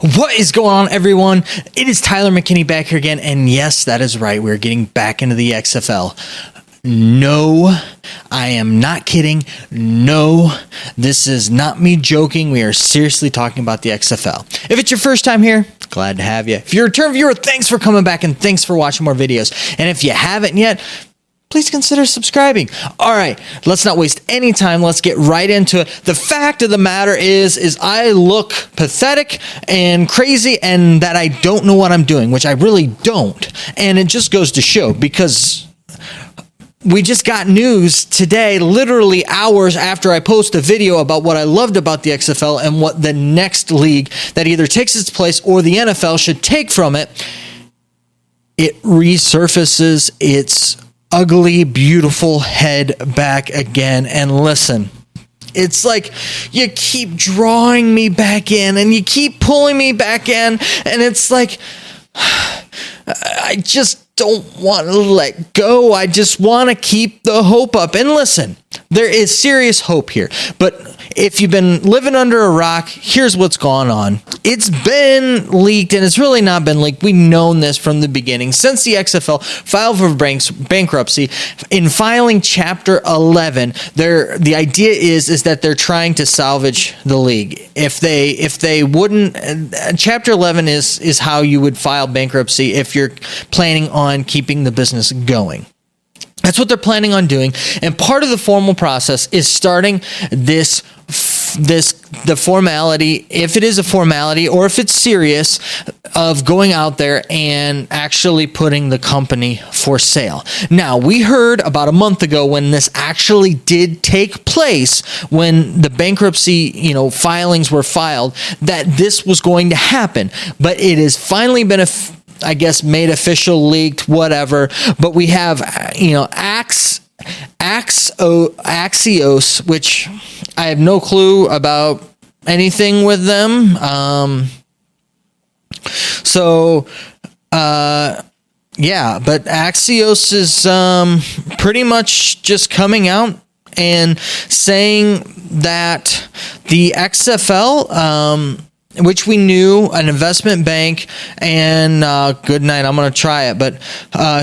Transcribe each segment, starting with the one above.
What is going on, everyone? It is Tyler McKinney back here again, and yes, that is right. We're getting back into the XFL. No, I am not kidding. No, this is not me joking. We are seriously talking about the XFL. If it's your first time here, glad to have you. If you're a return viewer, thanks for coming back and thanks for watching more videos. And if you haven't yet, please consider subscribing. All right, let's not waste any time. Let's get right into it. The fact of the matter is I look pathetic and crazy and that I don't know what I'm doing, which I really don't. And it just goes to show because we just got news today, literally hours after I post a video about what I loved about the XFL and what the next league that either takes its place or the NFL should take from it. It resurfaces its ugly, beautiful head back again. And listen, it's like you keep drawing me back in and you keep pulling me back in. And it's like, I just don't want to let go. I just want to keep the hope up. And listen, there is serious hope here. But if you've been living under a rock, here's what's gone on. It's been leaked, and it's really not been leaked. We've known this from the beginning. Since the XFL filed for bankruptcy, in filing Chapter 11, the idea is that they're trying to salvage the league. If they wouldn't, Chapter 11 is how you would file bankruptcy if you're planning on keeping the business going. That's what they're planning on doing. And part of the formal process is starting the formality, if it is a formality or if it's serious, of going out there and actually putting the company for sale. Now, we heard about a month ago when this actually did take place, when the bankruptcy, filings were filed, that this was going to happen. But it has finally been made official, leaked, whatever. But we have, Axios, which I have no clue about anything with them. But Axios is pretty much just coming out and saying that the XFL, which we knew, an investment bank, and good night, I'm going to try it, but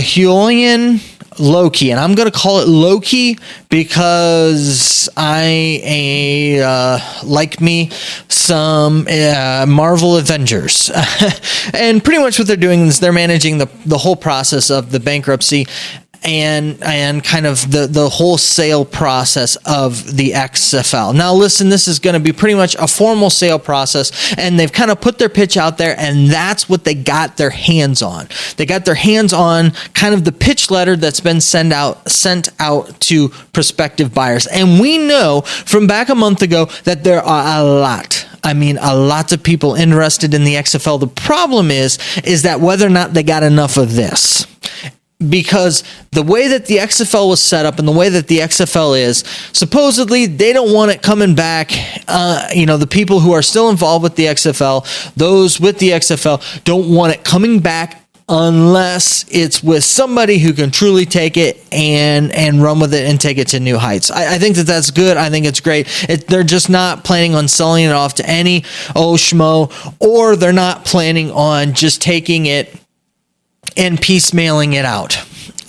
Julian Loki, and I'm going to call it Loki because I like me some Marvel Avengers. And pretty much what they're doing is they're managing the whole process of the bankruptcy and kind of the wholesale process of the XFL. Now, listen, this is going to be pretty much a formal sale process, and they've kind of put their pitch out there, and that's what they got their hands on. They got their hands on kind of the pitch letter that's been sent out to prospective buyers. And we know from back a month ago that there are a lot of people interested in the XFL. The problem is that whether or not they got enough of this. Because the way that the XFL was set up and the way that the XFL is, supposedly they don't want it coming back. The people who are still involved with the XFL, those with the XFL, don't want it coming back unless it's with somebody who can truly take it and run with it and take it to new heights. I think that's good. I think it's great. They're just not planning on selling it off to any schmo, or they're not planning on just taking it and piecemealing it out.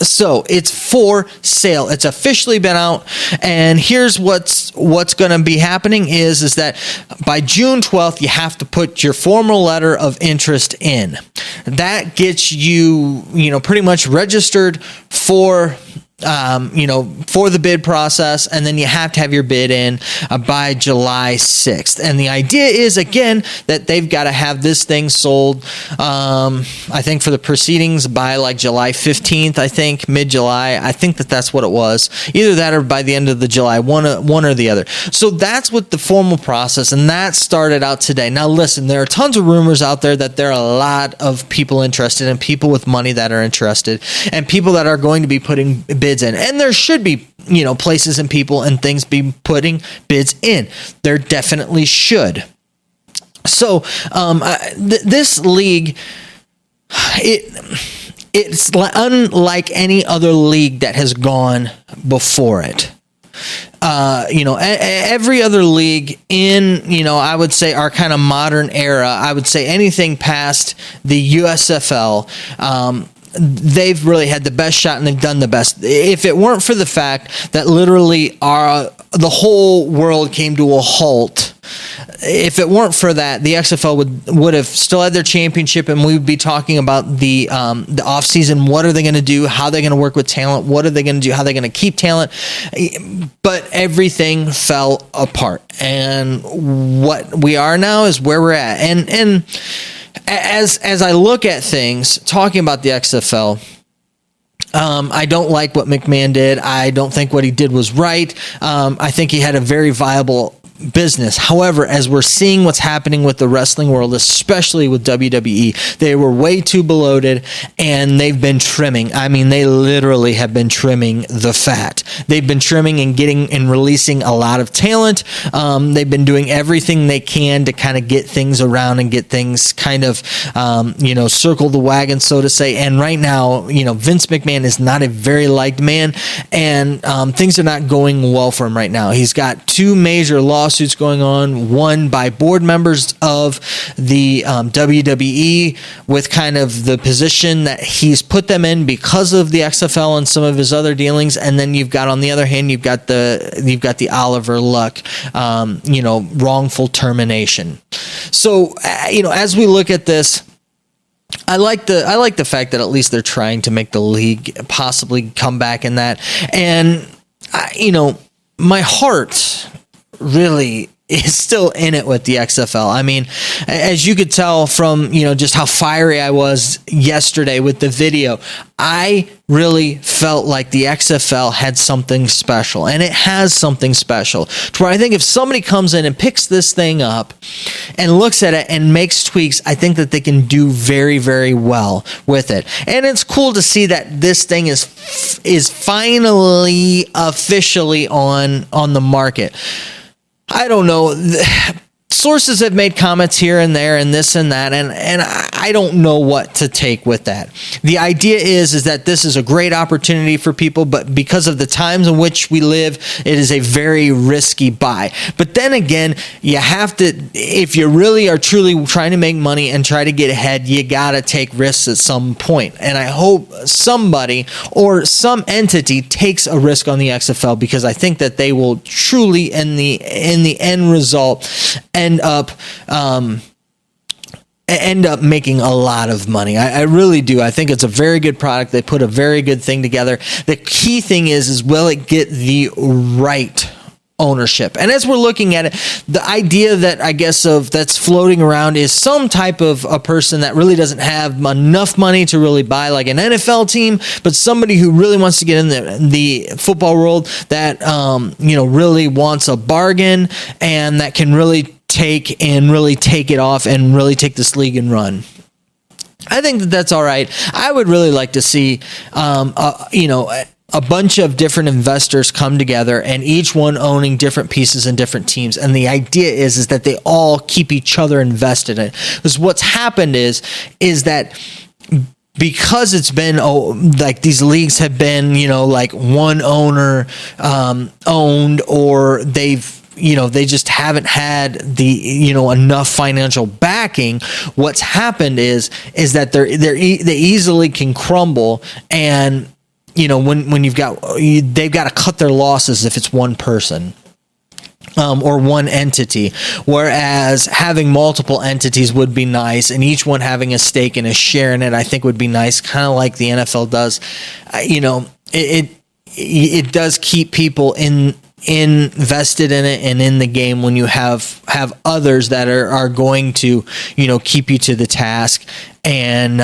So it's for sale. It's officially been out, and here's what's going to be happening is that by June 12th, you have to put your formal letter of interest in. That gets you, pretty much registered for the bid process, and then you have to have your bid in by July 6th. And the idea is, again, that they've got to have this thing sold, I think, for the proceedings by like July 15th, I think, mid-July. I think that's what it was. Either that or by the end of the July, one or the other. So that's what the formal process, and that started out today. Now, listen, there are tons of rumors out there that there are a lot of people interested and people with money that are interested and people that are going to be putting bids in. And there should be, places and people and things be putting bids in. There definitely should. So this league, it's unlike any other league that has gone before it. every other league in, I would say our kind of modern era, I would say anything past the USFL, they've really had the best shot and they've done the best. If it weren't for the fact that literally the whole world came to a halt, if it weren't for that, the XFL would have still had their championship, and we would be talking about the off season. What are they going to do? How are they going to work with talent? What are they going to do? How are they going to keep talent? But everything fell apart, and what we are now is where we're at. And as I look at things, talking about the XFL, I don't like what McMahon did. I don't think what he did was right. I think he had a very viable business. However, as we're seeing what's happening with the wrestling world, especially with WWE, they were way too bloated and they've been trimming. I mean, they literally have been trimming the fat. They've been trimming and getting and releasing a lot of talent. They've been doing everything they can to kind of get things around and get things kind of, circle the wagon, so to say. And right now, Vince McMahon is not a very liked man, and things are not going well for him right now. He's got two major lawsuits going on, one by board members of the WWE with kind of the position that he's put them in because of the XFL and some of his other dealings, and then you've got, on the other hand, you've got the Oliver Luck wrongful termination. So as we look at this, I like the fact that at least they're trying to make the league possibly come back in that, and my heart really is still in it with the XFL. I mean, as you could tell from, just how fiery I was yesterday with the video, I really felt like the XFL had something special, and it has something special to where I think if somebody comes in and picks this thing up and looks at it and makes tweaks, I think that they can do very, very well with it. And it's cool to see that this thing is finally officially on the market. I don't know. Sources have made comments here and there and this and that, and I don't know what to take with that. The idea is that this is a great opportunity for people, but because of the times in which we live, it is a very risky buy. But then again, you have to, if you really are truly trying to make money and try to get ahead, you got to take risks at some point. And I hope somebody or some entity takes a risk on the XFL, because I think that they will truly, in the end result, end up making a lot of money. I really do. I think it's a very good product. They put a very good thing together. The key thing is will it get the right ownership? And as we're looking at it, the idea that I guess that's floating around is some type of a person that really doesn't have enough money to really buy like an NFL team, but somebody who really wants to get in the football world that really wants a bargain and that can really take it off and really take this league and run. I think that that's all right. I would really like to see, a bunch of different investors come together and each one owning different pieces and different teams. And the idea is that they all keep each other invested in it. Because what's happened is that because it's been like these leagues have been, like one owner owned, or they just haven't had the enough financial backing. What's happened is that they easily can crumble, and when they've got to cut their losses if it's one person or one entity, whereas having multiple entities would be nice, and each one having a stake and a share in it, I think would be nice, kind of like the NFL does. It does keep people invested in it and in the game when you have others that are going to keep you to the task and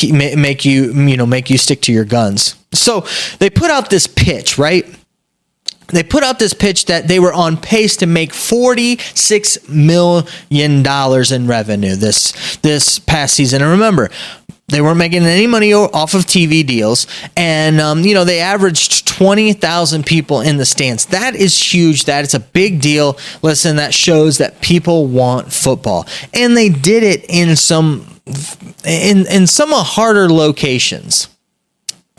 make you stick to your guns. So they put out this pitch, right? They put out this pitch that they were on pace to make $46 million in revenue this past season. And remember, they weren't making any money off of TV deals, and they averaged 20,000 people in the stands. That is huge. That is a big deal. Listen, that shows that people want football, and they did it in some harder locations.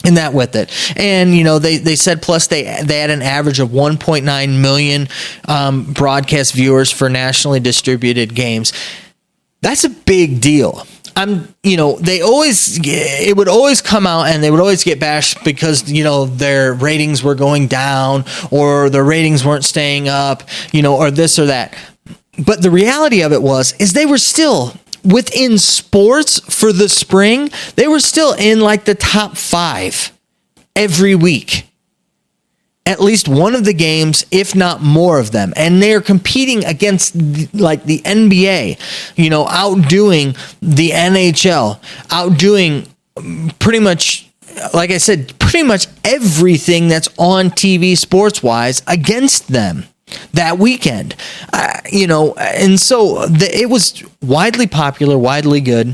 And that with it. And, they said plus they had an average of 1.9 million broadcast viewers for nationally distributed games. That's a big deal. It would always come out and they would always get bashed because, their ratings were going down or their ratings weren't staying up, or this or that. But the reality of it is they were still within sports for the spring. They were still in like the top 5 every week. At least one of the games, if not more of them. And they're competing against like the NBA, outdoing the NHL, outdoing pretty much, like I said, pretty much everything that's on TV sports wise against them that weekend. And so it was widely popular, widely good.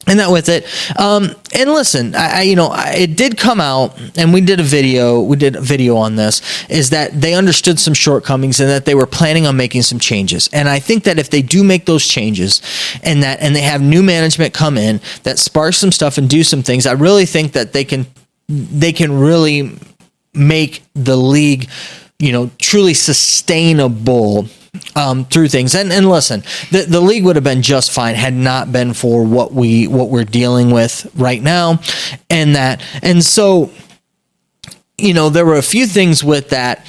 And that with it. And listen, it did come out, and we did a video on this, is that they understood some shortcomings and that they were planning on making some changes. And I think that if they do make those changes and they have new management come in that sparks some stuff and do some things, I really think that they can really make the league, truly sustainable through things. And listen, the league would have been just fine had not been for what we're dealing with right now. And so, there were a few things with that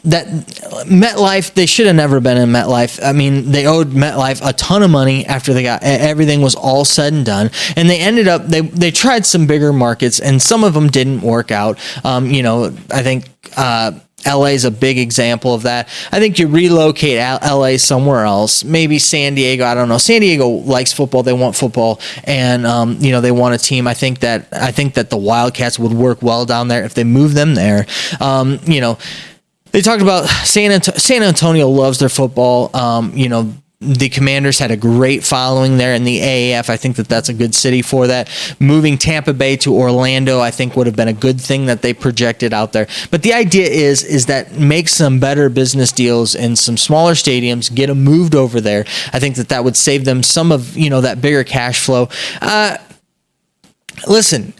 MetLife, they should have never been in MetLife. I mean, they owed MetLife a ton of money after everything was all said and done. And they ended up, they tried some bigger markets and some of them didn't work out. I think, LA is a big example of that. I think you relocate LA somewhere else, maybe San Diego. I don't know. San Diego likes football. They want football, and they want a team. I think that the Wildcats would work well down there if they move them there. They talked about San Antonio loves their football. The Commanders had a great following there in the AAF. I think that that's a good city for that. Moving Tampa Bay to Orlando, I think would have been a good thing that they projected out there. But the idea is that make some better business deals in some smaller stadiums, get them moved over there. I think that would save them some of, that bigger cash flow. Listen,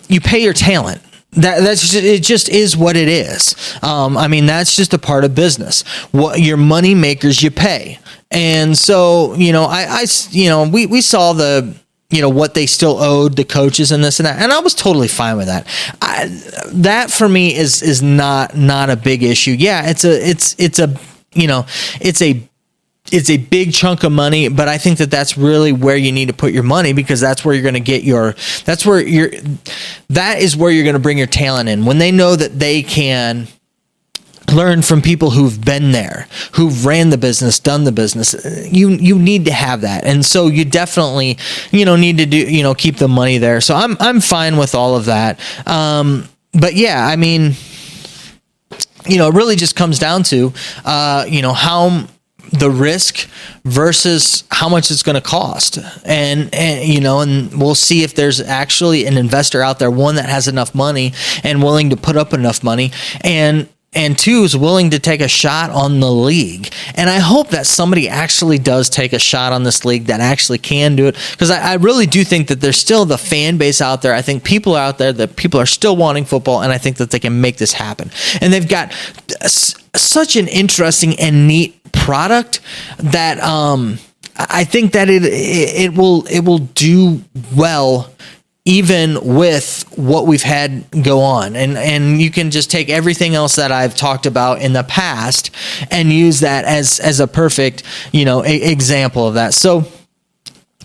you pay your talent. It just is what it is. That's just a part of business. What your money makers, you pay. And so, we saw what they still owed the coaches and this and that, and I was totally fine with that. That for me is not a big issue. Yeah, it's a big chunk of money, but I think that that's really where you need to put your money, because that's where you're going to get that is where you're going to bring your talent in. When they know that they can learn from people who've been there, who've ran the business, done the business, you need to have that. And so you definitely, need to do, keep the money there. So I'm fine with all of that. But yeah, it really just comes down to, how the risk versus how much it's going to cost. And we'll see if there's actually an investor out there, one that has enough money and willing to put up enough money, and two, is willing to take a shot on the league. And I hope that somebody actually does take a shot on this league that actually can do it, because I really do think that there's still the fan base out there. I think people are out there, that people are still wanting football, and I think that they can make this happen. And they've got such an interesting and neat product that I think that it will do well even with what we've had go on. And you can just take everything else that I've talked about in the past and use that as a perfect, example of that. So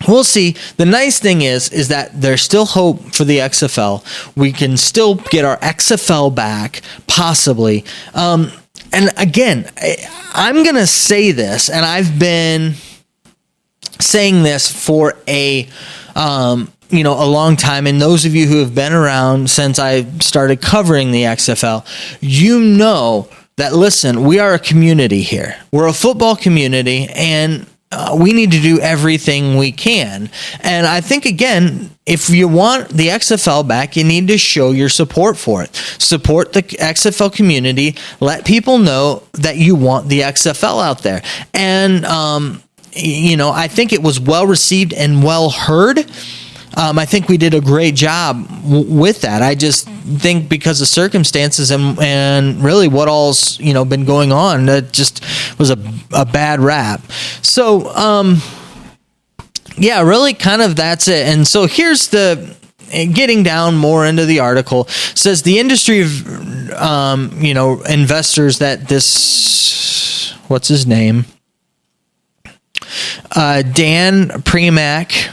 we'll see. The nice thing is that there's still hope for the XFL. We can still get our XFL back, possibly. And again, I'm going to say this, and I've been saying this for a long time. And those of you who have been around since I started covering the XFL, that, listen, we are a community here. We're a football community, and we need to do everything we can. And I think, again, if you want the XFL back, you need to show your support for it. Support the XFL community. Let people know that you want the XFL out there. And, I think it was well received and well heard. I think we did a great job with that. I just think because of circumstances and really what all's, been going on, that just was a bad rap. So, yeah, really kind of that's it. And so here's getting down more into the article. Says the industry of, investors that this, what's his name? Dan Primack.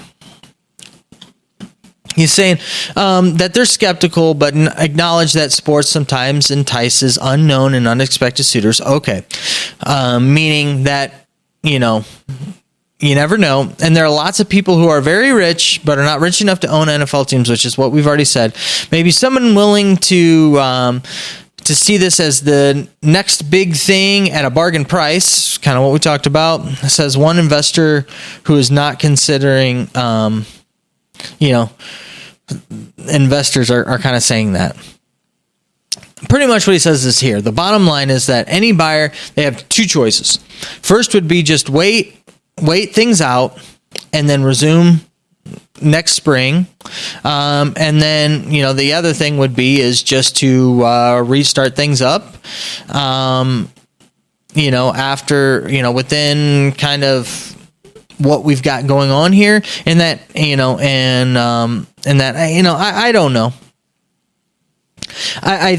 He's saying that they're skeptical, but acknowledge that sports sometimes entices unknown and unexpected suitors. Okay. Meaning that, you never know. And there are lots of people who are very rich, but are not rich enough to own NFL teams, which is what we've already said. Maybe someone willing to see this as the next big thing at a bargain price, kind of what we talked about. It says one investor who is not considering, investors are kind of saying that. Pretty much what he says is here. The bottom line is that any buyer, they have two choices. First would be just wait things out and then resume next spring. And then, the other thing would be is just to restart things up, after, within kind of what we've got going on here, and that, I don't know. I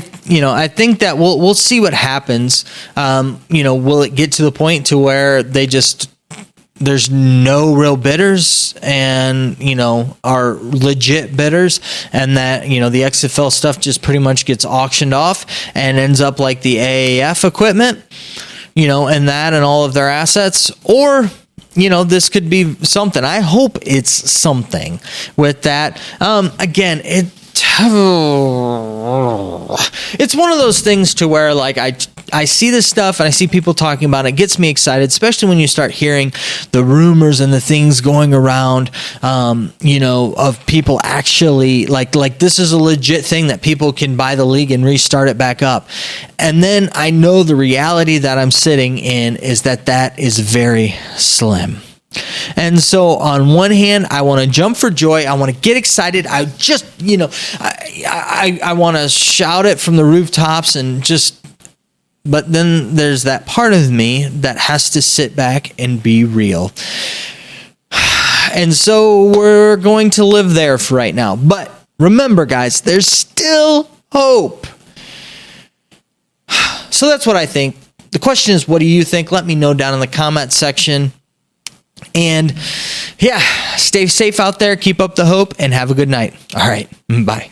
think that we'll see what happens. Will it get to the point to where there's no real bidders and, are legit bidders, and that, the XFL stuff just pretty much gets auctioned off and ends up like the AAF equipment, and that and all of their assets? Or, this could be something. I hope it's something with that. Again, it's one of those things to where, like, I see this stuff and I see people talking about it. It gets me excited, especially when you start hearing the rumors and the things going around, of people actually like this is a legit thing that people can buy the league and restart it back up. And then I know the reality that I'm sitting in is that is very slim. And so on one hand, I want to jump for joy. I want to get excited. I just, I want to shout it from the rooftops and but then there's that part of me that has to sit back and be real. And so we're going to live there for right now. But remember, guys, there's still hope. So that's what I think. The question is, what do you think? Let me know down in the comment section. And yeah, stay safe out there, keep up the hope, and have a good night. All right, bye.